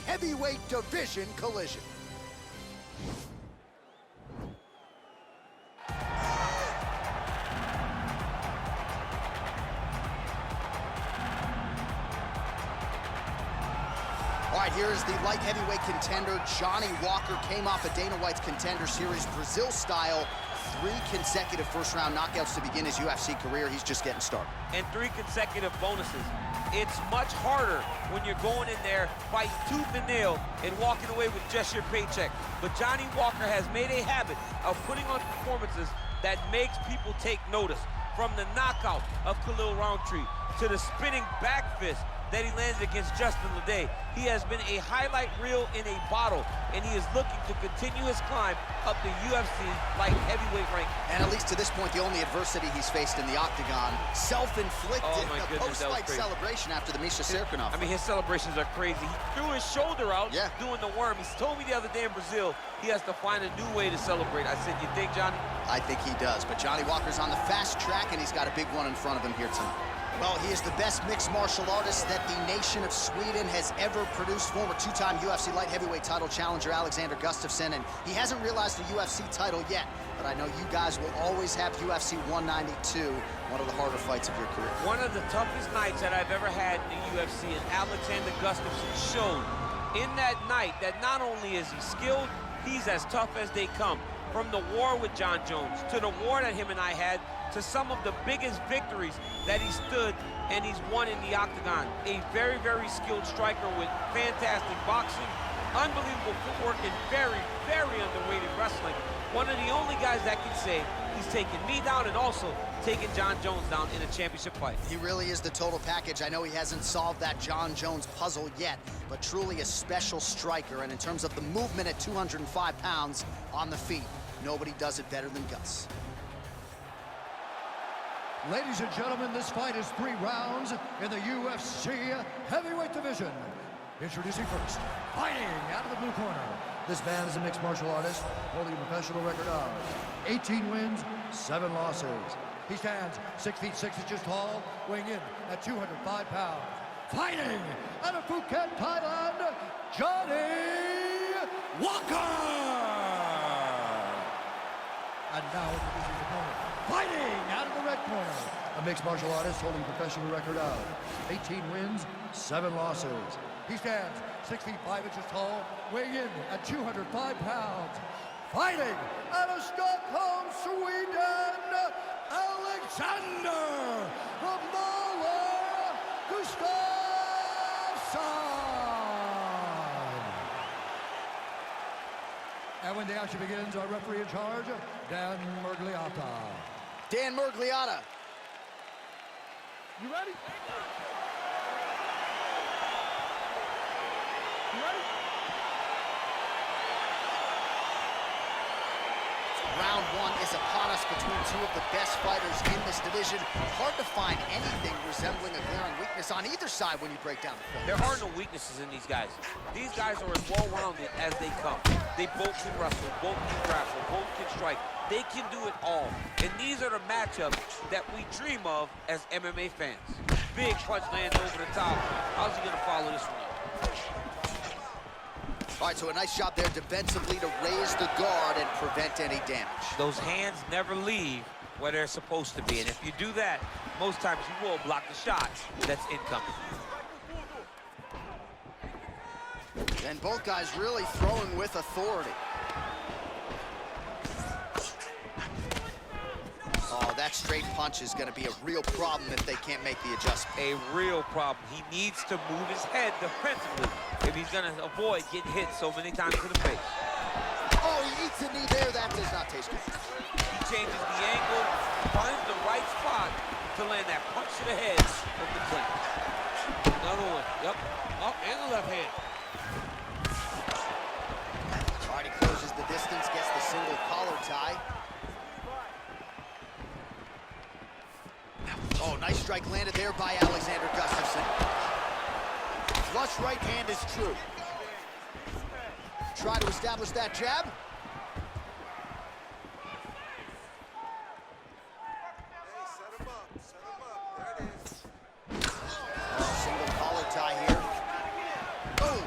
heavyweight division collision. All right, here's the light heavyweight contender. Johnny Walker came off of Dana White's Contender Series, Brazil style. 3 consecutive first-round knockouts to begin his UFC career. He's just getting started. And 3 consecutive bonuses. It's much harder when you're going in there, fighting tooth and nail, and walking away with just your paycheck. But Johnny Walker has made a habit of putting on performances that makes people take notice. From the knockout of Khalil Roundtree to the spinning back fist that he landed against Justin Leday. He has been a highlight reel in a bottle, and he is looking to continue his climb up the UFC light heavyweight rank. And at least to this point, the only adversity he's faced in the octagon, self-inflicted, oh my goodness, post-fight celebration after the Misha Serkinov. I mean, his celebrations are crazy. He threw his shoulder out doing the worm. He told me the other day in Brazil he has to find a new way to celebrate. I said, you think, Johnny? I think he does, but Johnny Walker's on the fast track, and he's got a big one in front of him here tonight. Well, he is the best mixed martial artist that the nation of Sweden has ever produced. Former 2-time UFC light heavyweight title challenger Alexander Gustafsson, and he hasn't realized the UFC title yet. But I know you guys will always have UFC 192, one of the harder fights of your career. One of the toughest nights that I've ever had in the UFC, and Alexander Gustafsson showed in that night that not only is he skilled, he's as tough as they come. From the war with John Jones, to the war that him and I had, to some of the biggest victories that he stood and he's won in the octagon. A very, very skilled striker with fantastic boxing, unbelievable footwork, and very, very underrated wrestling. One of the only guys that can say he's taken me down and also taken John Jones down in a championship fight. He really is the total package. I know he hasn't solved that John Jones puzzle yet, but truly a special striker. And in terms of the movement at 205 pounds on the feet, nobody does it better than Gus. Ladies and gentlemen, this fight is 3 rounds in the UFC heavyweight division. Introducing first, fighting out of the blue corner. This man is a mixed martial artist, holding a professional record of 18 wins, 7 losses. He stands 6 feet 6 inches tall, weighing in at 205 pounds. Fighting out of Phuket, Thailand, Johnny Walker! And now introducing his opponent, fighting out of the red corner, a mixed martial artist holding a professional record of 18 wins, 7 losses. He stands 6 feet 5 inches tall, weighing in at 205 pounds. Fighting out of Stockholm, Sweden, Alexander the Mauler Gustafsson. And when the action begins, our referee in charge, Dan Murgliata. Dan Murgliata. You ready? You ready? Round 1 is upon us between 2 of the best fighters in this division. Hard to find anything resembling a glaring weakness on either side when you break down the film. There are no weaknesses in these guys. These guys are as well-rounded as they come. They both can wrestle, both can grapple, both can strike. They can do it all. And these are the matchups that we dream of as MMA fans. Big punch lands over the top. How's he gonna follow this one up? All right, so a nice job there defensively to raise the guard and prevent any damage. Those hands never leave where they're supposed to be. And if you do that, most times you will block the shot that's incoming. And both guys really throwing with authority. Oh, that straight punch is going to be a real problem if they can't make the adjustment. A real problem. He needs to move his head defensively if he's going to avoid getting hit so many times to the face. Oh, he eats a knee there. That does not taste good. He changes the angle, finds the right spot to land that punch to the head of the clinch. Another one. Yep. Up and the left hand. All right, he closes the distance, gets the single collar tie. Oh, nice strike landed there by Alexander Gustafsson. Flush right hand is true. Try to establish that jab. Oh, single collar tie here. Oh!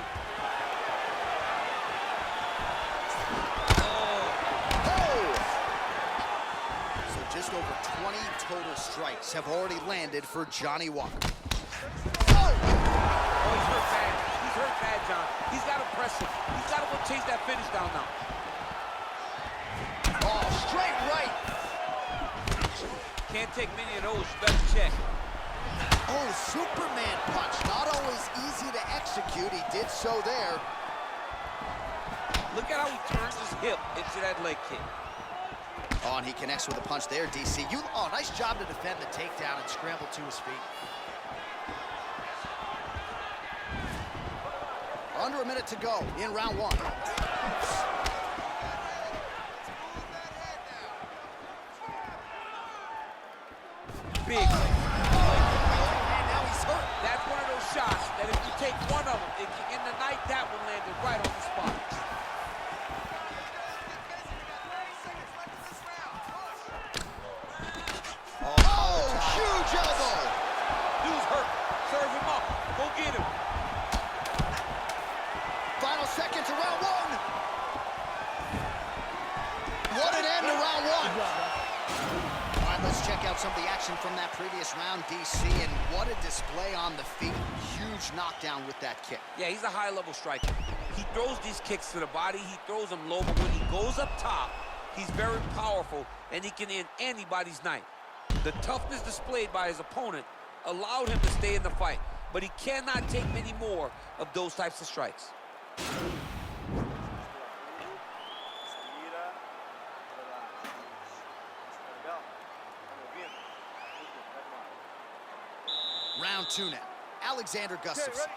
strikes have already landed for Johnny Walker. Oh, he's hurt bad. He's hurt bad, John. He's got to press him. He's got to go chase that finish down now. Oh, straight right. Can't take many of those. You better check. Oh, Superman punch. Not always easy to execute. He did so there. Look at how he turns his hip into that leg kick. Oh, and he connects with a punch there, DC. Oh, nice job to defend the takedown and scramble to his feet. Under a minute to go in round one. Big leg. And now he's hurt. That's one of those shots that if you take one of them, in the night, that one landed right on the spot. Oh, huge elbow. Dude's hurt. Serve him up. Go get him. Final seconds of round one. What an end to round one. All right, let's check out some of the action from that previous round, DC, and what a display on the feet. Huge knockdown with that kick. Yeah, he's a high-level striker. He throws these kicks to the body. He throws them low, but when he goes up top, he's very powerful, and he can end anybody's night. The toughness displayed by his opponent allowed him to stay in the fight, but he cannot take many more of those types of strikes. Round two now. Alexander Gustafsson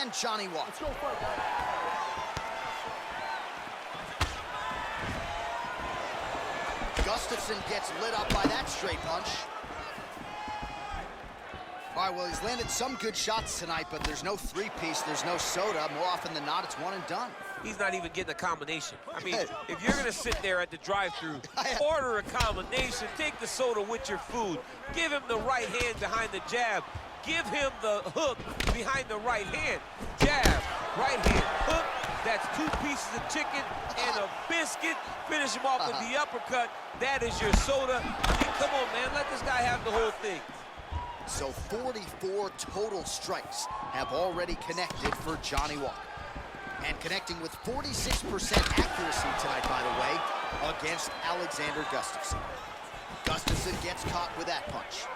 and Johnny Walker. Let's go first. Gustafsson gets lit up by that straight punch. All right, well, he's landed some good shots tonight, but there's no three-piece, there's no soda. More often than not, it's one and done. He's not even getting a combination. I mean, if you're gonna sit there at the drive-thru, order a combination, take the soda with your food, give him the right hand behind the jab, give him the hook behind the right hand. Jab, right hand, hook. That's 2 pieces of chicken and a biscuit. Finish him off with the uppercut. That is your soda. I mean, come on, man, let this guy have the whole thing. So 44 total strikes have already connected for Johnny Walker. And connecting with 46% accuracy tonight, by the way, against Alexander Gustafsson. Gustafsson gets caught with that punch.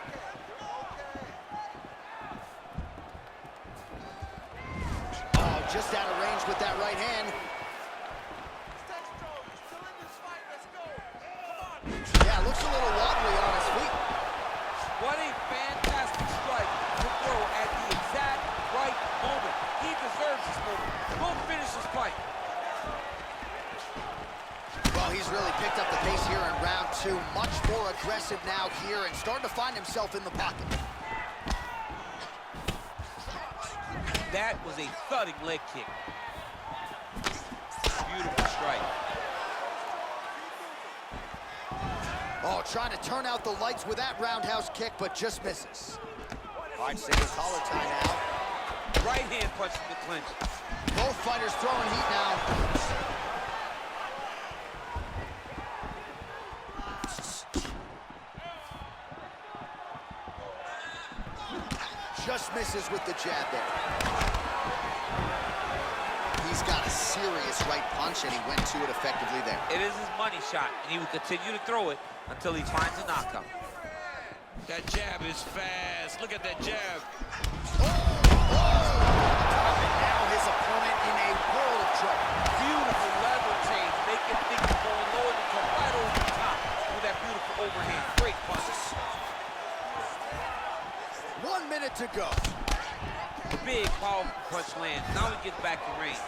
Oh, just out of range with that right hand. Yeah, looks a little wobbly on his feet. What a fantastic strike to throw at the exact right moment. He deserves this moment. Go finish this fight. Well, he's really picked up the pace here in round two. Much more aggressive now here and starting to find himself in the pocket. That was a thudding leg kick. Beautiful strike. Oh, trying to turn out the lights with that roundhouse kick, but just misses. All right, single collar tie now. Right hand punch in the clinch. Both fighters throwing heat now. Just misses with the jab there. He's got a serious right punch, and he went to it effectively there. It is his money shot, and he will continue to throw it until he finds a knockout. That jab is fast. Look at that jab. Oh! And now his opponent in a world of trouble. Beautiful level change. Make him think he's going low and come right over the top with that beautiful overhand. Great punches. 1 minute to go. Big, powerful punch lands. Now he gets back to range.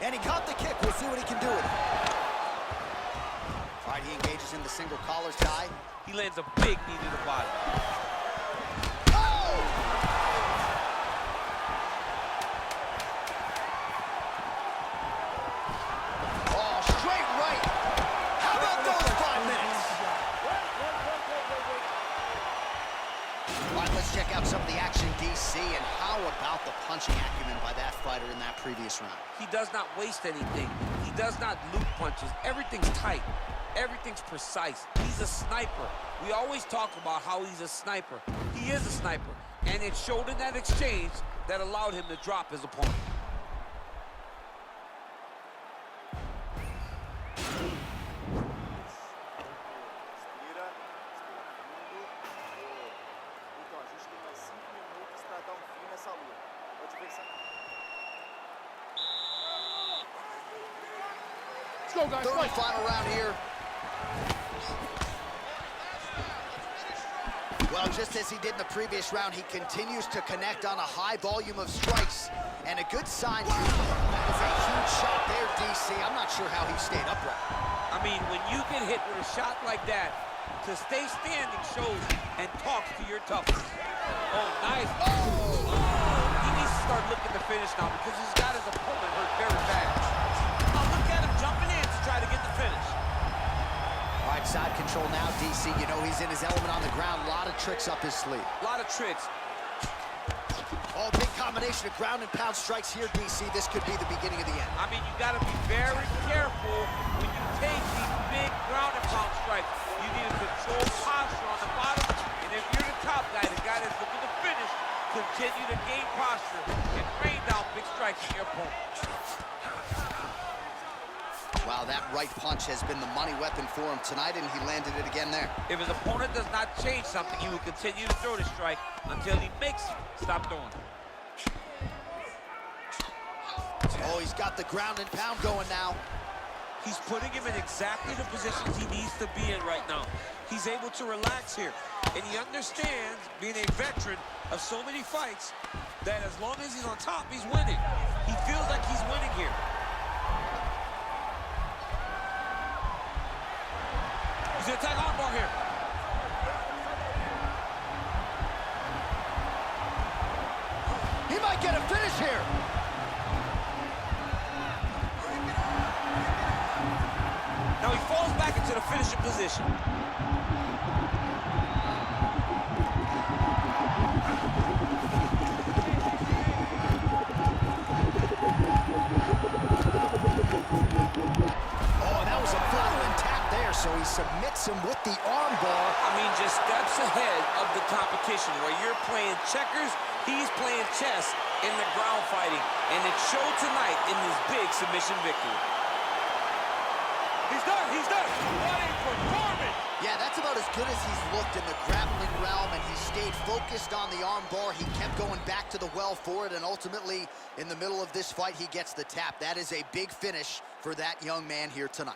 And he caught the kick. We'll see what he can do with it. All right, he engages in the single collar tie. He lands a big knee to the body. Oh! Oh, straight right. How about those 5 minutes? All right, let's check out some of the action, DC. DC, and how about the punching acumen by that fighter in that previous round? He does not waste anything. He does not loop punches. Everything's tight. Everything's precise. He's a sniper. We always talk about how he's a sniper. He is a sniper, and it showed in that exchange that allowed him to drop his opponent. Let's go, guys. Third and final round here. Well, just as he did in the previous round, he continues to connect on a high volume of strikes. And a good sign here. That is a huge shot there, DC. I'm not sure how he stayed upright. I mean, when you get hit with a shot like that, to stay standing shows and talks to your toughness. Oh, nice. Oh! He needs to start looking to finish now because he's got his opponent hurt very bad. Oh, look at him jumping in to try to get the finish. All right, side control now, DC. You know he's in his element on the ground. A lot of tricks up his sleeve. A lot of tricks. Oh, big combination of ground and pound strikes here, DC. This could be the beginning of the end. I mean, you got to be very careful when you take these big ground and pound strikes. You need to control posture on the bottom. And if you're the top guy, the guy that's looking to finish, continue to gain posture and rain down big strikes on your opponent. Wow, that right punch has been the money weapon for him tonight, and he landed it again there. If his opponent does not change something, he will continue to throw the strike until he makes stop throwing. Oh, he's got the ground and pound going now. He's putting him in exactly the positions he needs to be in right now. He's able to relax here, and he understands, being a veteran of so many fights, that as long as he's on top, he's winning. He feels like he's winning here. He's gonna attack armbar here. He might get a finish here. Now he falls back into the finishing position. Oh, that was a following tap there, so he submits him with the arm bar. I mean, just steps ahead of the competition. Where you're playing checkers, he's playing chess in the ground fighting. And it showed tonight in this big submission victory. He's done, he's done. What a performance! Yeah, that's about as good as he's looked in the grappling realm, and he stayed focused on the arm bar. He kept going back to the well for it, and ultimately, in the middle of this fight, he gets the tap. That is a big finish for that young man here tonight.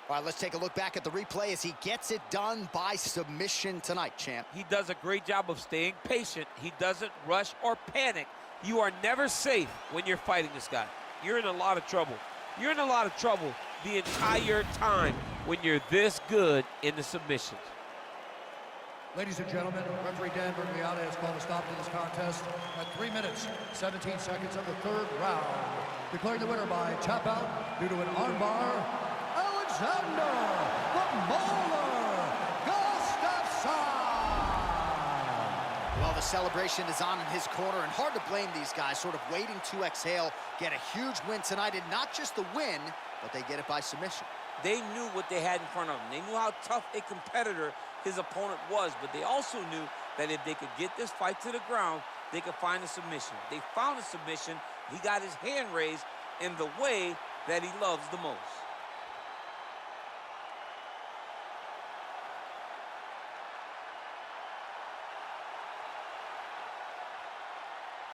All right, let's take a look back at the replay as he gets it done by submission tonight, champ. He does a great job of staying patient. He doesn't rush or panic. You are never safe when you're fighting this guy. You're in a lot of trouble. You're in a lot of trouble the entire time when you're this good in the submissions. Ladies and gentlemen, referee Dan Bergliata has called a stop to this contest at 3 minutes, 17 seconds of the third round. Declaring the winner by tap out due to an armbar, Alexander the Mauler Gustafsson. Well, the celebration is on in his corner, and hard to blame these guys, sort of waiting to exhale, get a huge win tonight, and not just the win, but they get it by submission. They knew what they had in front of them. They knew how tough a competitor his opponent was, but they also knew that if they could get this fight to the ground, they could find a submission. They found a submission. He got his hand raised in the way that he loves the most.